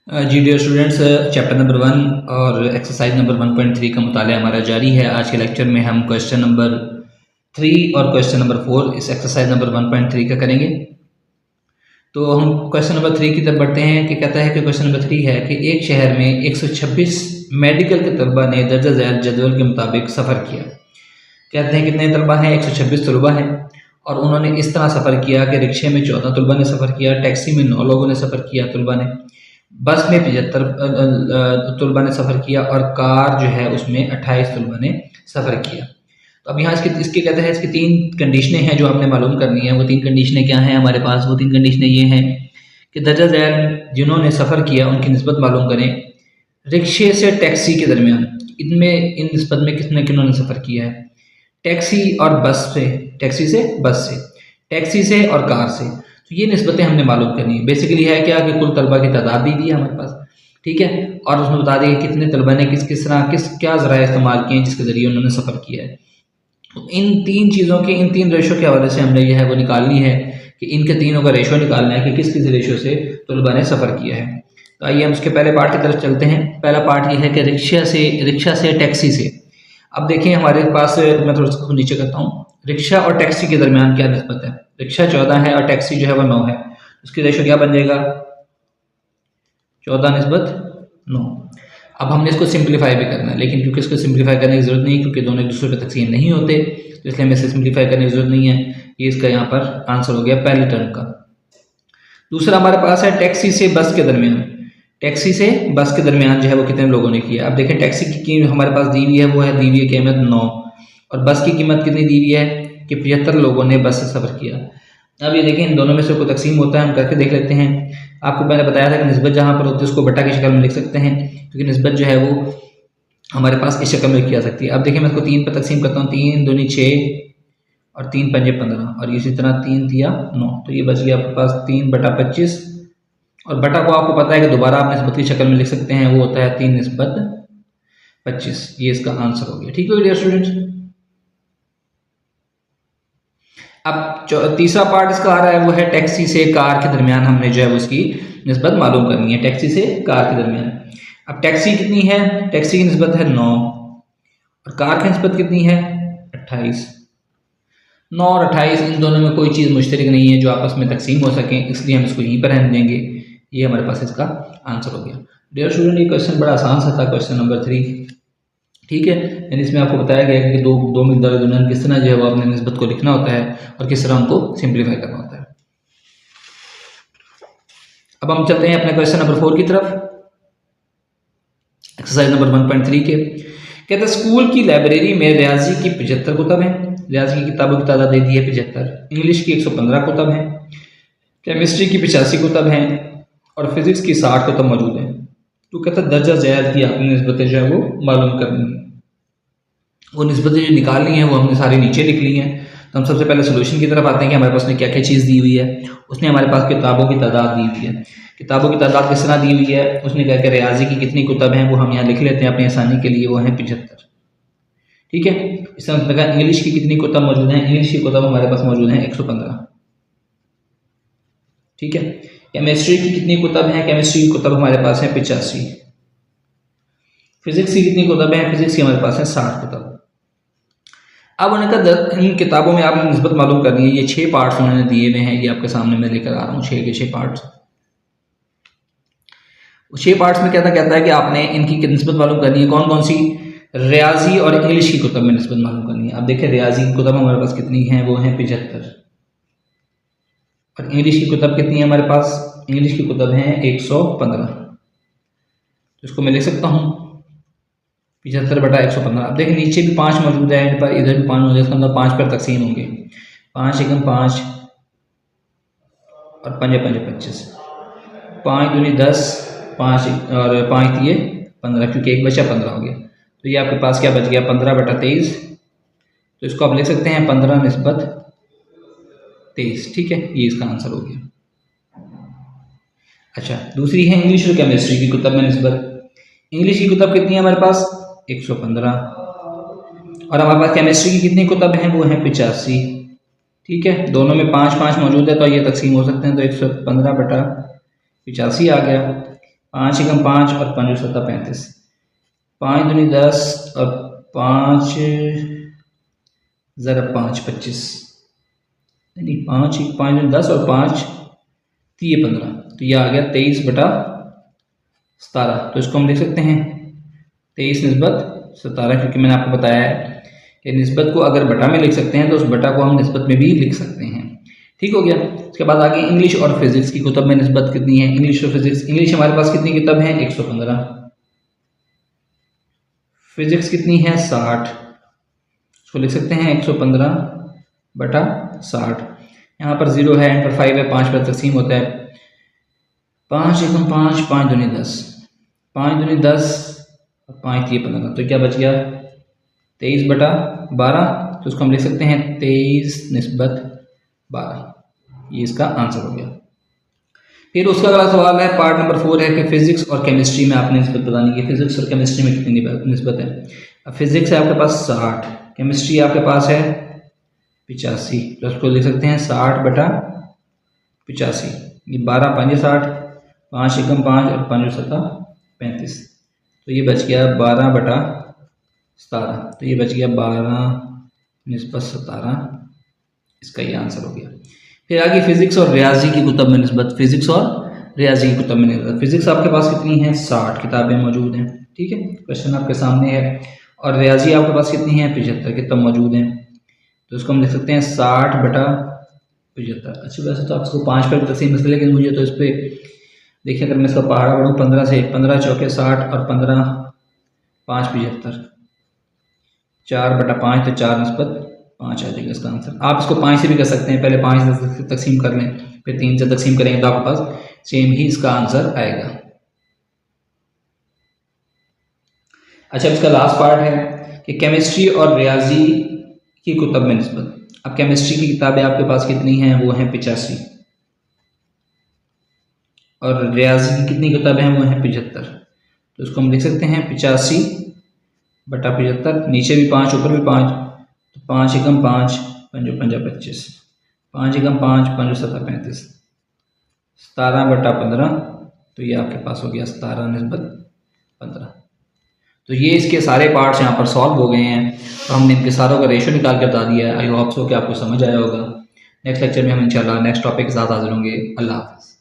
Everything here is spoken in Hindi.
जी डियर स्टूडेंट्स, चैप्टर नंबर 1 और एक्सरसाइज नंबर 1.3 का मुताला हमारा जारी है। आज के लेक्चर में हम क्वेश्चन नंबर 3 और क्वेश्चन नंबर 4 इस एक्सरसाइज नंबर 1.3 का करेंगे। तो हम क्वेश्चन नंबर 3 की तरफ बढ़ते हैं कि कहता है कि क्वेश्चन नंबर 3 है कि एक शहर में 126 मेडिकल के तलबा ने दर्जा ज़ैल जदवल के मुताबिक सफ़र किया। कहते हैं कितने तलबा हैं? 126 तलबा हैं और उन्होंने इस तरह सफ़र किया कि रिक्शे में 14 तलबा ने सफ़र किया, टैक्सी में 9 लोगों ने सफ़र किया तलबा ने, बस में 75 तलबा ने सफ़र किया और कार जो है उसमें 28 तलबा ने सफ़र किया। तो अब यहाँ इसके कहते हैं इसकी 3 कंडीशनें हैं जो आपने मालूम करनी है। वो 3 कंडीशनें क्या हैं हमारे पास? वो 3 कंडीशनें ये हैं कि दर्जा ज़ैल जिन्होंने सफ़र किया उनकी निस्बत मालूम करें, रिक्शे से टैक्सी के दरमियान इन निस्बत में किन्होंने सफ़र किया है, टैक्सी और बस से, टैक्सी से बस से, टैक्सी से और कार से। तो ये निस्बतें हमने मालूम करनी है। बेसिकली है क्या कि कुल तलबा की तादाद दी है हमारे पास, ठीक है, और उसमें बता दें कितने तलबा ने किस तरह क्या ज़राए इस्तेमाल किए हैं जिसके ज़रिए उन्होंने सफ़र किया है। तो इन 3 चीज़ों की, इन 3 रेशो के हवाले से हमने ये है वो निकालनी है कि इनके तीनों का रेशो निकालना है कि किस किस रेशो से तलबा ने सफ़र किया है। तो आइए हम उसके पहले पार्ट की तरफ चलते हैं। पहला पार्ट ये है कि रिक्शा से टैक्सी से। अब देखिए हमारे पास, मैं थोड़ा सा नीचे करता हूँ, रिक्शा और टैक्सी के दरमियान क्या निस्बत है? रिक्शा 14 है और टैक्सी जो है वो 9 है। उसकी रेशो क्या बन जाएगा? 14 निस्बत 9। अब हमने इसको सिंप्लीफाई भी करना है, लेकिन क्योंकि इसको सिंप्लीफाई करने की ज़रूरत नहीं, क्योंकि दोनों एक दूसरे पर तकसीम नहीं होते, तो इसलिए हमें इसे सिंप्लीफाई करने की ज़रूरत नहीं है। ये इसका यहाँ पर आंसर हो गया पहले टर्म का। दूसरा हमारे पास है टैक्सी से बस के दरमियान। टैक्सी से बस के दरमियान जो है वो कितने लोगों ने किया? अब देखें टैक्सी की कीमत हमारे पास दी हुई है, वो है दी हुई है कीमत 9, और बस की कीमत कितनी दी हुई है कि 75 लोगों ने बस से सफ़र किया। अब ये देखें इन दोनों में से कोई तकसीम होता है, हम करके देख लेते हैं। आपको मैंने बताया था कि निस्बत जहाँ पर होती है उसको बटा की शक्ल में लिख सकते हैं, क्योंकि निस्बत जो है वो हमारे पास इस शक्ल में लिखी जा सकती है। अब देखिए मैं इसको 3 पर तकसीम करता हूँ, 3 दूनी 6 और 3 पंजे 15, और इसी तरह 3 तिया 9, तो ये बच गया आपके पास 3 बटा 25, और बटा को आपको पता है कि दोबारा आप निस्बत की शक्ल में लिख सकते हैं, वो होता है 3 निस्बत 25। ये इसका आंसर हो गया। ठीक है डियर स्टूडेंट्स। अब तीसरा पार्ट इसका आ रहा है वो है टैक्सी से कार के दरमियान हमने जो है उसकी निस्बत मालूम करनी है, टैक्सी से कार के दरमियान। अब टैक्सी कितनी है? टैक्सी की निस्बत है 9 और कार की निस्बत कितनी है? 28। 9 और 28 इन दोनों में कोई चीज़ मुश्तरक नहीं है जो आपस में तकसीम हो सके, इसलिए हम इसको यहीं पर रहने देंगे। ये हमारे पास इसका आंसर हो गया। डियर स्टूडेंट, ये क्वेश्चन बड़ा आसान सा था, क्वेश्चन नंबर 3, ठीक है। यानी इसमें आपको बताया गया है कि दो मिकदार दरमियान किस तरह जो है वो अपने निस्बत को लिखना होता है और किस तरह उनको सिंप्लीफाई करना होता है। अब हम चलते हैं अपने क्वेश्चन नंबर 4 की तरफ, एक्सरसाइज नंबर 1.3 के। कहते हैं स्कूल की लाइब्रेरी में रियाजी की 75 कुतब हैं। रियाजी की किताबों की तादाद दे दी है 75, इंग्लिश की 115 कुतब हैं, केमिस्ट्री की 85 कुतब हैं और फिजिक्स की 60 कुतब मौजूद हैं। तो कहता है दर्जा ज़ैल की आपने निस्बतें जो है वो मालूम करनी है। वो निस्बतें जो निकालनी है वो हमने सारी नीचे लिख ली हैं। तो हम सबसे पहले सोल्यूशन की तरफ आते हैं कि हमारे पास उसने क्या क्या चीज़ दी हुई है। उसने हमारे पास किताबों की तादाद दी हुई है। किताबों की तादाद किस तरह दी हुई है? उसने कहा कि रियाजी की कितनी कुतब हैं वो हम यहाँ लिख लेते हैं अपनी आसानी के लिए, वो हैं 75, ठीक है। इस तरह उसने कहा इंग्लिश की कितनी कुतब मौजूद हैं? इंग्लिश की कुतब हमारे पास मौजूद हैं 115, ठीक है। केमिस्ट्री की कितनी कुतब हैं? केमिस्ट्री की कुतब हमारे पास है 85। फिजिक्स की कितनी कुतब है? फिजिक्स की हमारे पास है 60 कुतब। अब उन्होंने इन किताबों में आपने निस्बत मालूम करनी है। ये 6 पार्ट्स उन्होंने दिए हुए हैं, ये आपके सामने मैं लेकर आ रहा हूँ 6 के 6 पार्ट्स। 6 पार्ट्स में कहता है कि आपने इनकी निस्बत मालूम करनी है। कौन कौन सी? रियाजी और इंग्लिश की कुतब में निस्बत मालूम करनी है। अब देखिए रियाजी की कुतब हमारे पास कितनी है? वो है 75, और इंग्लिश की कुतब कितनी है हमारे पास? इंग्लिश की कुतब है 115। तो इसको मैं लिख सकता हूँ 75 बटा 115। अब देखिए नीचे भी 5 मौजूद है, इन पर इधर भी 5 मौजूद है, इसका मतलब 5 पर तकसीम होंगे। 5 एकम 5 और 5 5 25, 5 दूनी 10, 5 और 5 दिए 15, क्योंकि एक बचा 15 हो गया। तो ये आपके पास क्या बच गया? 15 बटा 23। तो इसको आप लिख सकते हैं 15 निस्बत 23, ठीक है। ये इसका आंसर हो गया। अच्छा, दूसरी है इंग्लिश और केमिस्ट्री की कुतब में निस्बत। इंग्लिश की कुतब कितनी है हमारे पास? 115, और हमारे पास केमिस्ट्री की कितनी कुतब हैं? वो हैं 85, ठीक है। दोनों में 5 5 मौजूद है, तो ये तकसीम हो सकते हैं, तो 115 बटा 85 आ गया। 5 एकम 5 और 5 सत्ता 35, 5 दूनी 10 और 5 ज़रा 5 25, नहीं 5 5 10 और 5 3 15, तो ये आ गया 23/17। तो इसको हम लिख सकते हैं 23 निस्बत 17, क्योंकि मैंने आपको बताया है कि निस्बत को अगर बटा में लिख सकते हैं तो उस बटा को हम निस्बत में भी लिख सकते हैं। ठीक हो गया। इसके बाद आगे इंग्लिश और फिजिक्स की कुतब में निस्बत कितनी है। इंग्लिश और फिजिक्स, इंग्लिश हमारे पास कितनी किताब है 115, फिजिक्स कितनी है 60, इसको लिख सकते हैं 115/60। यहाँ पर 0 है, एंड पर 5 है, 5 पर तकसीम होता है, 5 एकम 5, 5 दूनी 10, 5 दूनी 10 और 5 3 15, तो क्या बच गया 23/12। तो इसको हम लिख सकते हैं 23 निस्बत 12, ये इसका आंसर हो गया। फिर उसका अगला सवाल है पार्ट नंबर 4 है कि फिजिक्स और केमिस्ट्री में आपने निस्बत बतानी है। फिजिक्स और केमिस्ट्री में कितनी निस्बत है। अब फिजिक्स है आपके पास 60, केमिस्ट्री आपके पास है 85, तो उसको लिख सकते हैं 60/85, ये 12 5 60, 5 एकम 5 और 5 सत्ता 35, तो ये बच गया 12/17, तो ये बच गया 12 निस्बत 17, इसका ये आंसर हो गया। फिर आगे फिजिक्स और रियाजी की कुतब में निस्बत, फिजिक्स और रियाजी की कुतब में निस्बत। फिजिक्स आपके पास कितनी है 60 किताबें मौजूद हैं, ठीक है, क्वेश्चन आपके सामने है। और रियाजी आपके पास कितनी है 75 किताब मौजूद हैं, तो इसको हम लिख सकते हैं 60/75। अच्छा वैसे तो आप इसको 5 पर तकसीम कर, लेकिन मुझे तो इस पर देखिए, अगर मैं इसका पहाड़ा बढ़ूँ 15 से, 15 चौके 60 और 15 5 75, 4/5, तो 4 निस्बत 5 आ जाएगा इसका आंसर। आप इसको 5 से भी कर सकते हैं, पहले 5 से तकसीम कर लें, फिर 3 से तकसीम करेंगे तो आपके पास सेम ही इसका आंसर आएगा। अच्छा, इसका लास्ट पार्ट है कि केमिस्ट्री और रियाजी की कुतब में निस्बत। अब केमिस्ट्री की किताबें आपके पास कितनी हैं, वो हैं 85, और रियाजी की कितनी किताबें हैं, वो हैं 75, तो इसको हम लिख सकते हैं 85/75, नीचे भी 5 ऊपर भी 5, तो 5 एकम 5 5 5 25, 5 एकम 5 5 7 35, 17/15, तो ये आपके पास हो गया 17 निस्बत 15। तो ये इसके सारे पार्ट्स यहाँ पर सॉल्व हो गए हैं, तो हमने इनके सारों का रेशो निकाल के बता दिया है। आई होप सो कि आपको समझ आया होगा। नेक्स्ट लेक्चर में हम इंशाल्लाह नेक्स्ट टॉपिक के साथ हाजिर होंगे। अल्लाह हाफ़िज़।